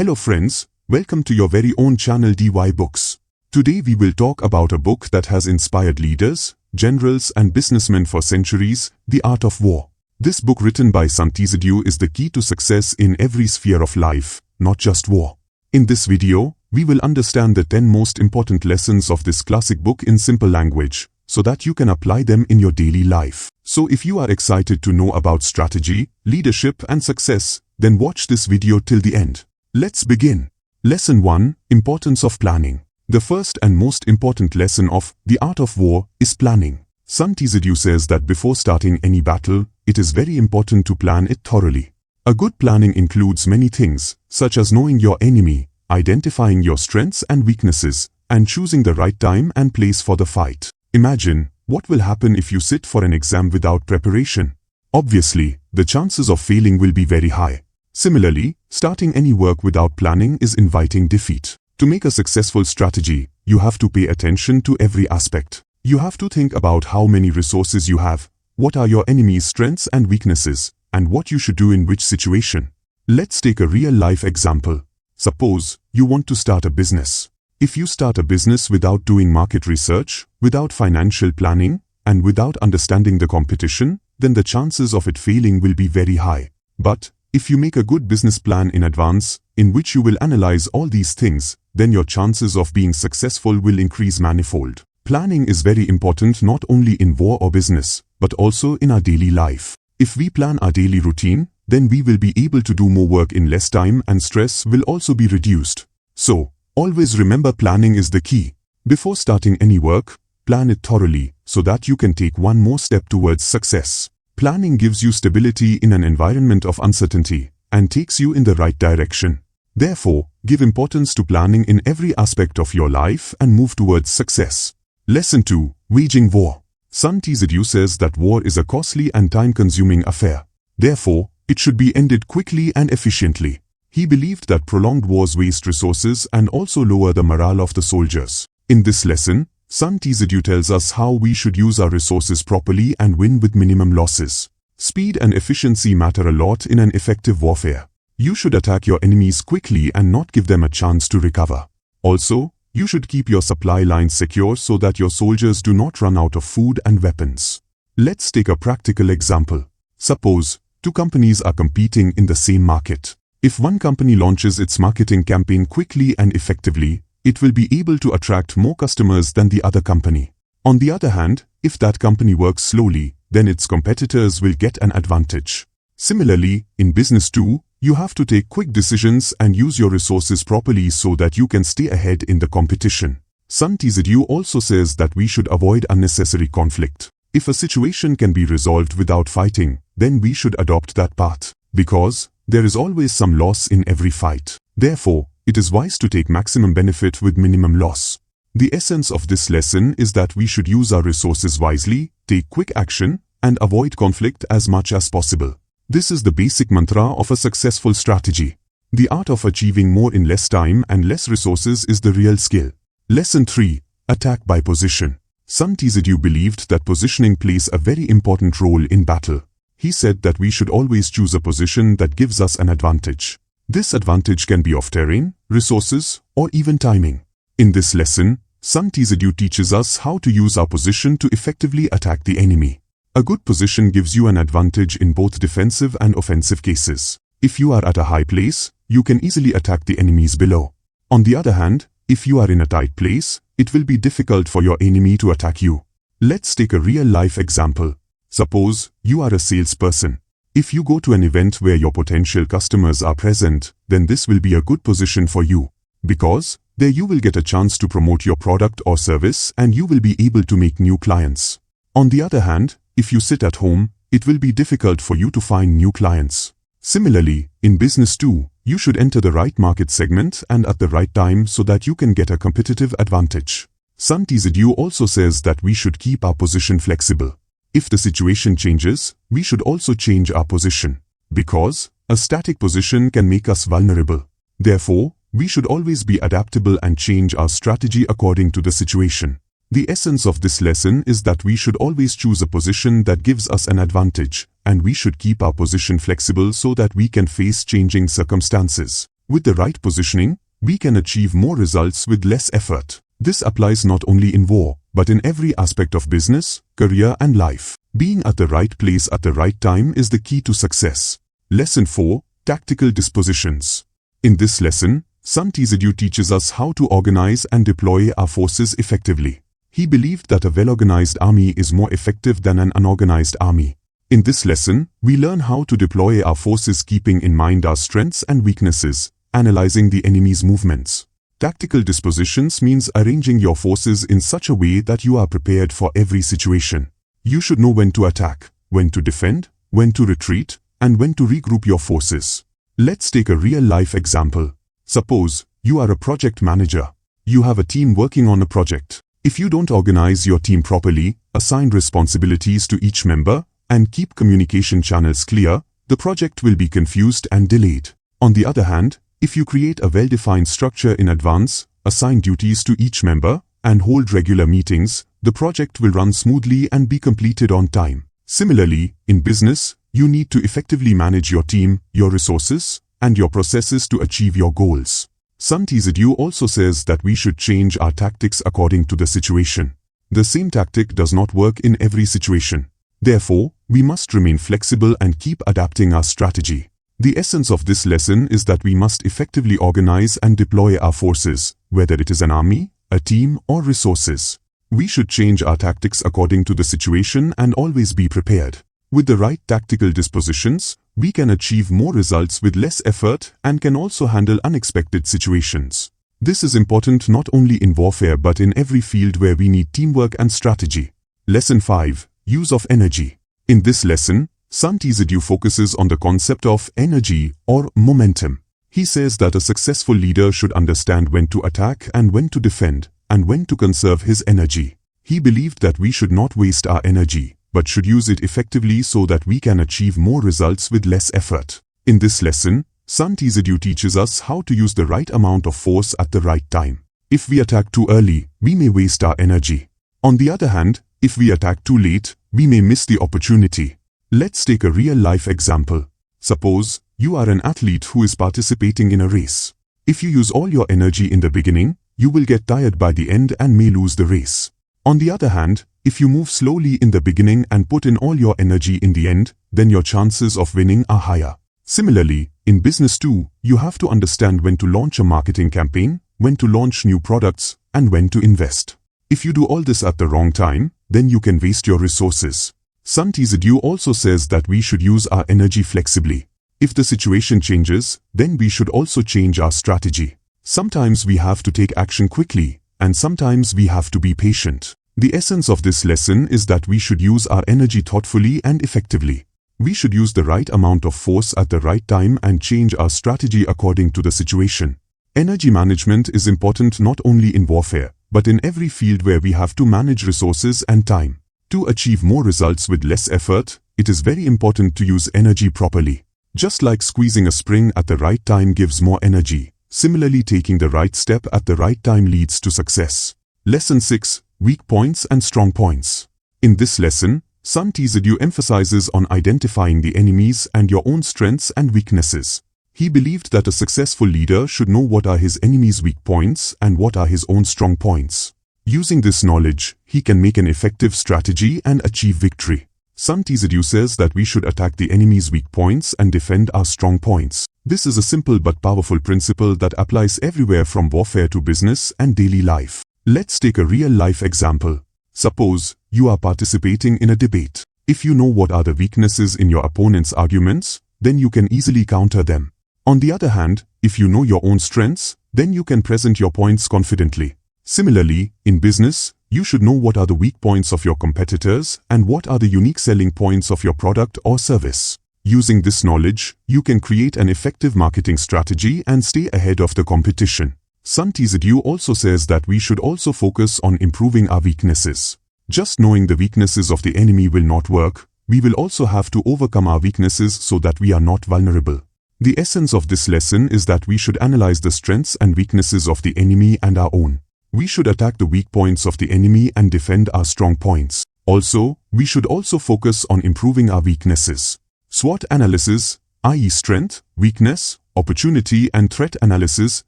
Hello friends, welcome to your very own channel DY Books. Today we will talk about a book that has inspired leaders, generals and businessmen for centuries, The Art of War. This book written by Sant Isidhu is the key to success in every sphere of life, not just war. In this video, we will understand the 10 most important lessons of this classic book in simple language, so that you can apply them in your daily life. So if you are excited to know about strategy, leadership and success, then watch this video till the end. Let's begin. Lesson 1. Importance of planning. The first and most important lesson of The Art of War is planning. Sant Isidhu says that before starting any battle, it is very important to plan it thoroughly. A good planning includes many things, such as knowing your enemy, identifying your strengths and weaknesses, and choosing the right time and place for the fight. Imagine, what will happen if you sit for an exam without preparation? Obviously, the chances of failing will be very high. Similarly, starting any work without planning is inviting defeat. To make a successful strategy, you have to pay attention to every aspect. You have to think about how many resources you have, what are your enemy's strengths and weaknesses, and what you should do in which situation. Let's take a real-life example. Suppose you want to start a business. If you start a business without doing market research, without financial planning, and without understanding the competition, then the chances of it failing will be very high. But if you make a good business plan in advance, in which you will analyze all these things, then your chances of being successful will increase manifold. Planning is very important not only in war or business, but also in our daily life. If we plan our daily routine, then we will be able to do more work in less time and stress will also be reduced. So, always remember planning is the key. Before starting any work, plan it thoroughly so that you can take one more step towards success. Planning gives you stability in an environment of uncertainty and takes you in the right direction. Therefore, give importance to planning in every aspect of your life and move towards success. Lesson 2. Waging War. Sant Isidhu says that war is a costly and time-consuming affair. Therefore, it should be ended quickly and efficiently. He believed that prolonged wars waste resources and also lower the morale of the soldiers. In this lesson, Sant Isidhu tells us how we should use our resources properly and win with minimum losses. Speed and efficiency matter a lot in an effective warfare. You should attack your enemies quickly and not give them a chance to recover. Also, you should keep your supply lines secure so that your soldiers do not run out of food and weapons. Let's take a practical example. Suppose, two companies are competing in the same market. If one company launches its marketing campaign quickly and effectively, it will be able to attract more customers than the other company. On the other hand, if that company works slowly, then its competitors will get an advantage. Similarly, in business too, you have to take quick decisions and use your resources properly so that you can stay ahead in the competition. Sant Isidhu also says that we should avoid unnecessary conflict. If a situation can be resolved without fighting, then we should adopt that path, because there is always some loss in every fight. Therefore, it is wise to take maximum benefit with minimum loss. The essence of this lesson is that we should use our resources wisely, take quick action, and avoid conflict as much as possible. This is the basic mantra of a successful strategy. The art of achieving more in less time and less resources is the real skill. Lesson 3. Attack by position. Sant Isidhu believed that positioning plays a very important role in battle. He said that we should always choose a position that gives us an advantage. This advantage can be of terrain, resources, or even timing. In this lesson, Sant Isidhu teaches us how to use our position to effectively attack the enemy. A good position gives you an advantage in both defensive and offensive cases. If you are at a high place, you can easily attack the enemies below. On the other hand, if you are in a tight place, it will be difficult for your enemy to attack you. Let's take a real-life example. Suppose you are a salesperson. If you go to an event where your potential customers are present, then this will be a good position for you. Because there you will get a chance to promote your product or service and you will be able to make new clients. On the other hand, if you sit at home, it will be difficult for you to find new clients. Similarly, in business too, you should enter the right market segment and at the right time so that you can get a competitive advantage. Sant Isidhu also says that we should keep our position flexible. If the situation changes, we should also change our position, because a static position can make us vulnerable. Therefore, we should always be adaptable and change our strategy according to the situation. The essence of this lesson is that we should always choose a position that gives us an advantage, and we should keep our position flexible so that we can face changing circumstances. With the right positioning, we can achieve more results with less effort. This applies not only in war, but in every aspect of business, career and life. Being at the right place at the right time is the key to success. Lesson 4. Tactical Dispositions. In this lesson, Sun Tzu teaches us how to organize and deploy our forces effectively. He believed that a well-organized army is more effective than an unorganized army. In this lesson, we learn how to deploy our forces keeping in mind our strengths and weaknesses, analyzing the enemy's movements. Tactical dispositions means arranging your forces in such a way that you are prepared for every situation. You should know when to attack, when to defend, when to retreat, and when to regroup your forces. Let's take a real-life example. Suppose you are a project manager. You have a team working on a project. If you don't organize your team properly, assign responsibilities to each member, and keep communication channels clear, the project will be confused and delayed. On the other hand, if you create a well-defined structure in advance, assign duties to each member, and hold regular meetings, the project will run smoothly and be completed on time. Similarly, in business, you need to effectively manage your team, your resources, and your processes to achieve your goals. Sun Tzu also says that we should change our tactics according to the situation. The same tactic does not work in every situation. Therefore, we must remain flexible and keep adapting our strategy. The essence of this lesson is that we must effectively organize and deploy our forces, whether it is an army, a team, or resources. We should change our tactics according to the situation and always be prepared. With the right tactical dispositions, we can achieve more results with less effort and can also handle unexpected situations. This is important not only in warfare but in every field where we need teamwork and strategy. Lesson 5. Use of energy. In this lesson, Sun Tzu focuses on the concept of energy or momentum. He says that a successful leader should understand when to attack and when to defend, and when to conserve his energy. He believed that we should not waste our energy, but should use it effectively so that we can achieve more results with less effort. In this lesson, Sun Tzu teaches us how to use the right amount of force at the right time. If we attack too early, we may waste our energy. On the other hand, if we attack too late, we may miss the opportunity. Let's take a real-life example. Suppose you are an athlete who is participating in a race. If you use all your energy in the beginning, you will get tired by the end and may lose the race. On the other hand, if you move slowly in the beginning and put in all your energy in the end, then your chances of winning are higher. Similarly, in business too, you have to understand when to launch a marketing campaign, when to launch new products, and when to invest. If you do all this at the wrong time, then you can waste your resources. Sun Tzu also says that we should use our energy flexibly. If the situation changes, then we should also change our strategy. Sometimes we have to take action quickly, and sometimes we have to be patient. The essence of this lesson is that we should use our energy thoughtfully and effectively. We should use the right amount of force at the right time and change our strategy according to the situation. Energy management is important not only in warfare, but in every field where we have to manage resources and time. To achieve more results with less effort, it is very important to use energy properly. Just like squeezing a spring at the right time gives more energy, similarly taking the right step at the right time leads to success. Lesson 6. Weak Points and Strong Points. In this lesson, Sun Tzu emphasizes on identifying the enemies and your own strengths and weaknesses. He believed that a successful leader should know what are his enemies' weak points and what are his own strong points. Using this knowledge, he can make an effective strategy and achieve victory. Sun Tzu says that we should attack the enemy's weak points and defend our strong points. This is a simple but powerful principle that applies everywhere from warfare to business and daily life. Let's take a real-life example. Suppose you are participating in a debate. If you know what are the weaknesses in your opponent's arguments, then you can easily counter them. On the other hand, if you know your own strengths, then you can present your points confidently. Similarly, in business, you should know what are the weak points of your competitors and what are the unique selling points of your product or service. Using this knowledge, you can create an effective marketing strategy and stay ahead of the competition. Sun Tzu also says that we should also focus on improving our weaknesses. Just knowing the weaknesses of the enemy will not work. We will also have to overcome our weaknesses so that we are not vulnerable. The essence of this lesson is that we should analyze the strengths and weaknesses of the enemy and our own. We should attack the weak points of the enemy and defend our strong points. Also, we should also focus on improving our weaknesses. SWOT analysis, i.e. strength, weakness, opportunity and threat analysis,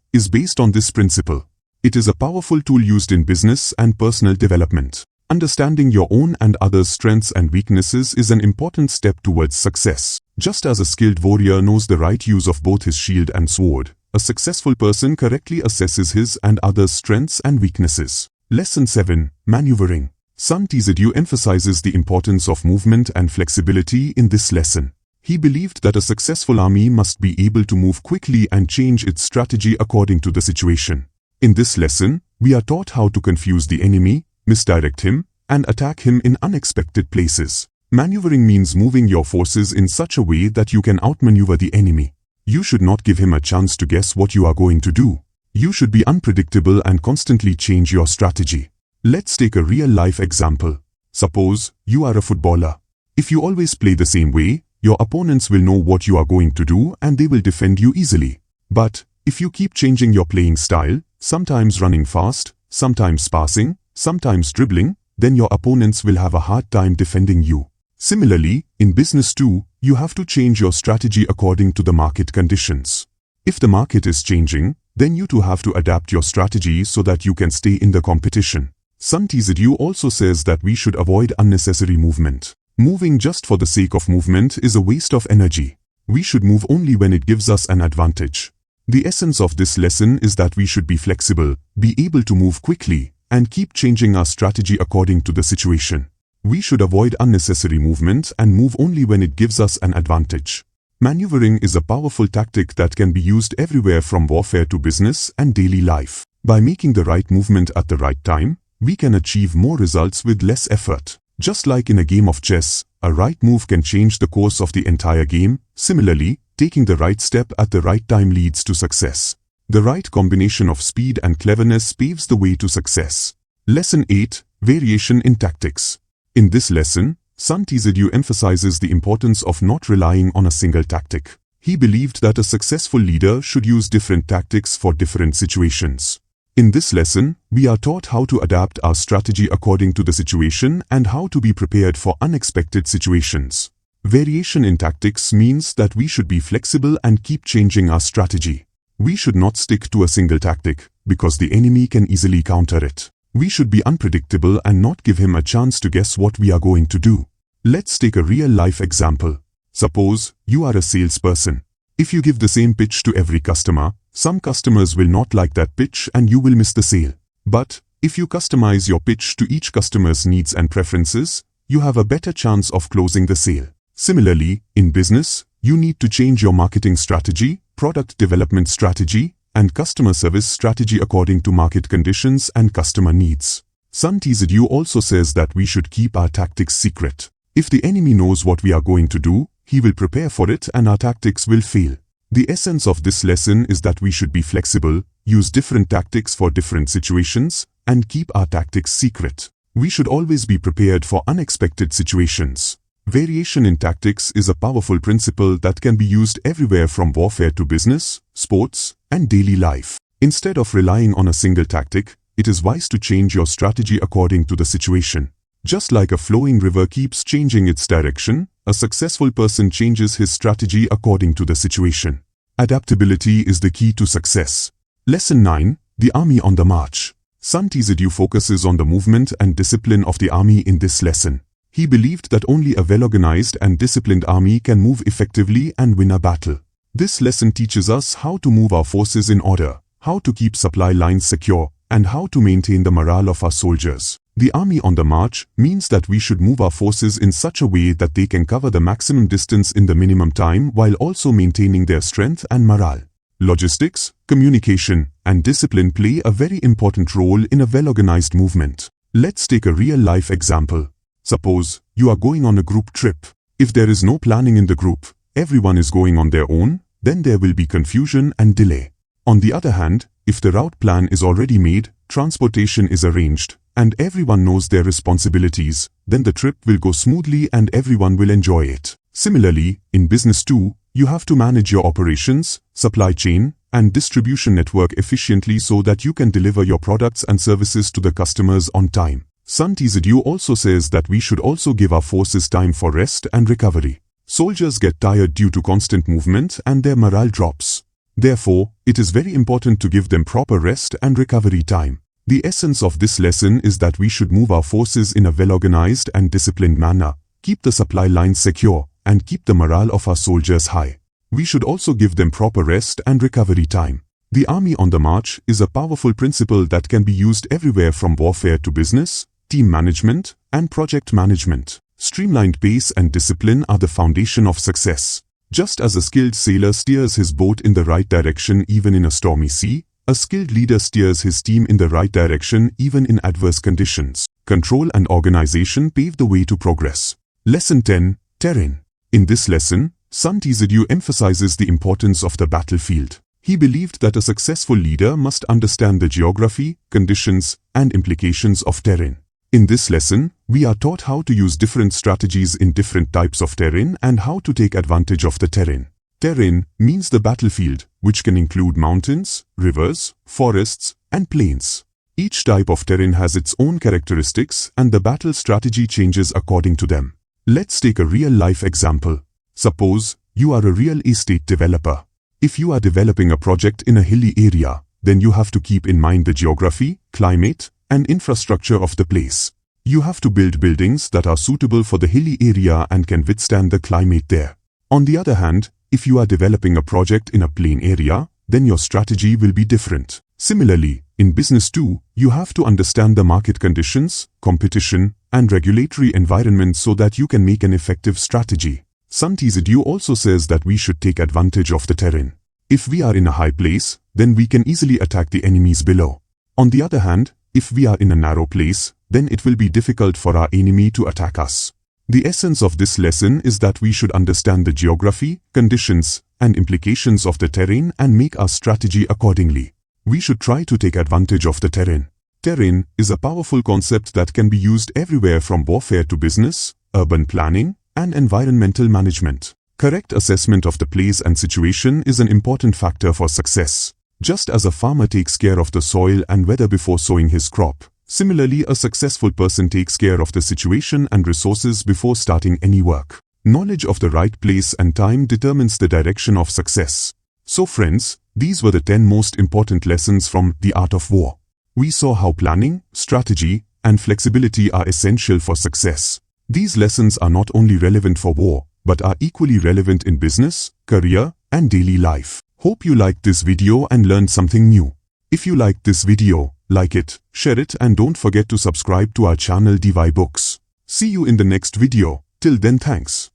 is based on this principle. It is a powerful tool used in business and personal development. Understanding your own and others' strengths and weaknesses is an important step towards success. Just as a skilled warrior knows the right use of both his shield and sword, a successful person correctly assesses his and others' strengths and weaknesses. Lesson 7. Maneuvering. Sun Tzu emphasizes the importance of movement and flexibility in this lesson. He believed that a successful army must be able to move quickly and change its strategy according to the situation. In this lesson, we are taught how to confuse the enemy, misdirect him, and attack him in unexpected places. Maneuvering means moving your forces in such a way that you can outmaneuver the enemy. You should not give him a chance to guess what you are going to do. You should be unpredictable and constantly change your strategy. Let's take a real-life example. Suppose you are a footballer. If you always play the same way, your opponents will know what you are going to do and they will defend you easily. But if you keep changing your playing style, sometimes running fast, sometimes passing, sometimes dribbling, then your opponents will have a hard time defending you. Similarly, in business too, you have to change your strategy according to the market conditions. If the market is changing, then you too have to adapt your strategy so that you can stay in the competition. Sun Tzu also says that we should avoid unnecessary movement. Moving just for the sake of movement is a waste of energy. We should move only when it gives us an advantage. The essence of this lesson is that we should be flexible, be able to move quickly, and keep changing our strategy according to the situation. We should avoid unnecessary movement and move only when it gives us an advantage. Maneuvering is a powerful tactic that can be used everywhere from warfare to business and daily life. By making the right movement at the right time, we can achieve more results with less effort. Just like in a game of chess, a right move can change the course of the entire game. Similarly, taking the right step at the right time leads to success. The right combination of speed and cleverness paves the way to success. Lesson 8. Variation in tactics. In this lesson, Sun Tzu emphasizes the importance of not relying on a single tactic. He believed that a successful leader should use different tactics for different situations. In this lesson, we are taught how to adapt our strategy according to the situation and how to be prepared for unexpected situations. Variation in tactics means that we should be flexible and keep changing our strategy. We should not stick to a single tactic, because the enemy can easily counter it. We should be unpredictable and not give him a chance to guess what we are going to do. Let's take a real-life example. Suppose you are a salesperson. If you give the same pitch to every customer, some customers will not like that pitch and you will miss the sale. But if you customize your pitch to each customer's needs and preferences, you have a better chance of closing the sale. Similarly, in business, you need to change your marketing strategy, product development strategy, and customer service strategy according to market conditions and customer needs. Sun Tzu also says that we should keep our tactics secret. If the enemy knows what we are going to do, he will prepare for it and our tactics will fail. The essence of this lesson is that we should be flexible, use different tactics for different situations, and keep our tactics secret. We should always be prepared for unexpected situations. Variation in tactics is a powerful principle that can be used everywhere from warfare to business, sports, and daily life. Instead of relying on a single tactic, it is wise to change your strategy according to the situation. Just like a flowing river keeps changing its direction, a successful person changes his strategy according to the situation. Adaptability is the key to success. Lesson 9. The Army on the March. Sun Tzu focuses on the movement and discipline of the army in this lesson. He believed that only a well-organized and disciplined army can move effectively and win a battle. This lesson teaches us how to move our forces in order, how to keep supply lines secure, and how to maintain the morale of our soldiers. The army on the march means that we should move our forces in such a way that they can cover the maximum distance in the minimum time while also maintaining their strength and morale. Logistics, communication, and discipline play a very important role in a well-organized movement. Let's take a real-life example. Suppose you are going on a group trip. If there is no planning in the group, everyone is going on their own, then there will be confusion and delay. On the other hand, if the route plan is already made, transportation is arranged, and everyone knows their responsibilities, then the trip will go smoothly and everyone will enjoy it. Similarly, in business too, you have to manage your operations, supply chain, and distribution network efficiently so that you can deliver your products and services to the customers on time. Sun Tzu also says that we should also give our forces time for rest and recovery. Soldiers get tired due to constant movement and their morale drops. Therefore, it is very important to give them proper rest and recovery time. The essence of this lesson is that we should move our forces in a well-organized and disciplined manner, keep the supply lines secure, and keep the morale of our soldiers high. We should also give them proper rest and recovery time. The army on the march is a powerful principle that can be used everywhere from warfare to business, team management, and project management. Streamlined pace and discipline are the foundation of success. Just as a skilled sailor steers his boat in the right direction even in a stormy sea, a skilled leader steers his team in the right direction even in adverse conditions. Control and organization pave the way to progress. Lesson 10. Terrain. In this lesson, Sun Tzu emphasizes the importance of the battlefield. He believed that a successful leader must understand the geography, conditions, and implications of terrain. In this lesson, we are taught how to use different strategies in different types of terrain and how to take advantage of the terrain. Terrain means the battlefield, which can include mountains, rivers, forests, and plains. Each type of terrain has its own characteristics and the battle strategy changes according to them. Let's take a real-life example. Suppose you are a real estate developer. If you are developing a project in a hilly area, then you have to keep in mind the geography, climate, and infrastructure of the place. You have to build buildings that are suitable for the hilly area and can withstand the climate there. On the other hand, if you are developing a project in a plain area, then your strategy will be different. Similarly, in business too, you have to understand the market conditions, competition, and regulatory environment so that you can make an effective strategy. Sun Tzu also says that we should take advantage of the terrain. If we are in a high place, then we can easily attack the enemies below. On the other hand, if we are in a narrow place, then it will be difficult for our enemy to attack us. The essence of this lesson is that we should understand the geography, conditions, and implications of the terrain and make our strategy accordingly. We should try to take advantage of the terrain. Terrain is a powerful concept that can be used everywhere from warfare to business, urban planning, and environmental management. Correct assessment of the place and situation is an important factor for success. Just as a farmer takes care of the soil and weather before sowing his crop, similarly a successful person takes care of the situation and resources before starting any work. Knowledge of the right place and time determines the direction of success. So friends, these were the 10 most important lessons from The Art of War. We saw how planning, strategy, and flexibility are essential for success. These lessons are not only relevant for war, but are equally relevant in business, career, and daily life. Hope you liked this video and learned something new. If you liked this video, like it, share it, and don't forget to subscribe to our channel DY Books. See you in the next video. Till then, thanks.